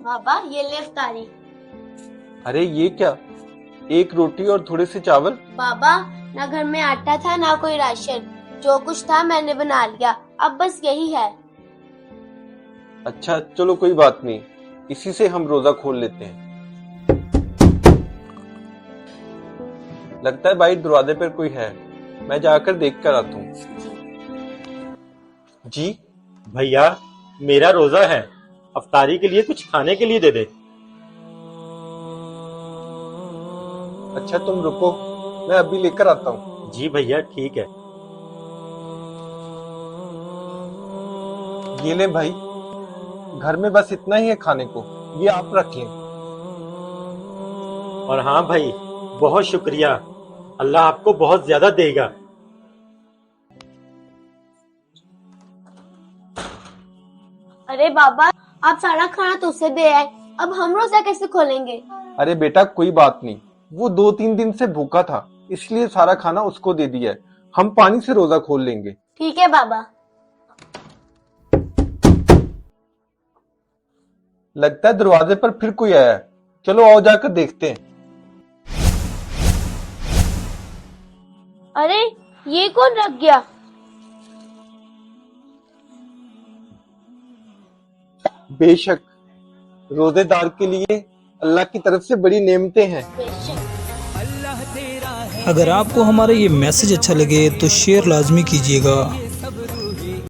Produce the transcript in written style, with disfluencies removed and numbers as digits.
बाबा ये ले इफ्तारी। अरे ये क्या, एक रोटी और थोड़े से चावल? बाबा ना घर में आटा था ना कोई राशन, जो कुछ था मैंने बना लिया, अब बस यही है। अच्छा चलो कोई बात नहीं, इसी से हम रोजा खोल लेते हैं। लगता है भाई दरवाजे पर कोई है, मैं जाकर देख कर आता हूँ। जी भैया, मेरा रोजा है, अफ्तारी के लिए कुछ खाने के लिए दे दे। अच्छा तुम रुको, मैं अभी लेकर आता हूँ। जी भैया ठीक है। ये ले भाई, घर में बस इतना ही है खाने को, ये आप रख लें। और हाँ भाई, बहुत शुक्रिया, अल्लाह आपको बहुत ज्यादा देगा। अरे बाबा आप सारा खाना तो उसे दे आए, अब हम रोजा कैसे खोलेंगे? अरे बेटा कोई बात नहीं, वो 2-3 दिन से भूखा था, इसलिए सारा खाना उसको दे दिया है। हम पानी से रोजा खोल लेंगे। ठीक है बाबा। लगता है दरवाजे पर फिर कोई आया है, चलो आओ जाकर देखते हैं। अरे ये कौन रख गया? बेशक, रोजेदार के लिए अल्लाह की तरफ से बड़ी नेमतें हैं। अगर आपको हमारा ये मैसेज अच्छा लगे तो शेयर लाजमी कीजिएगा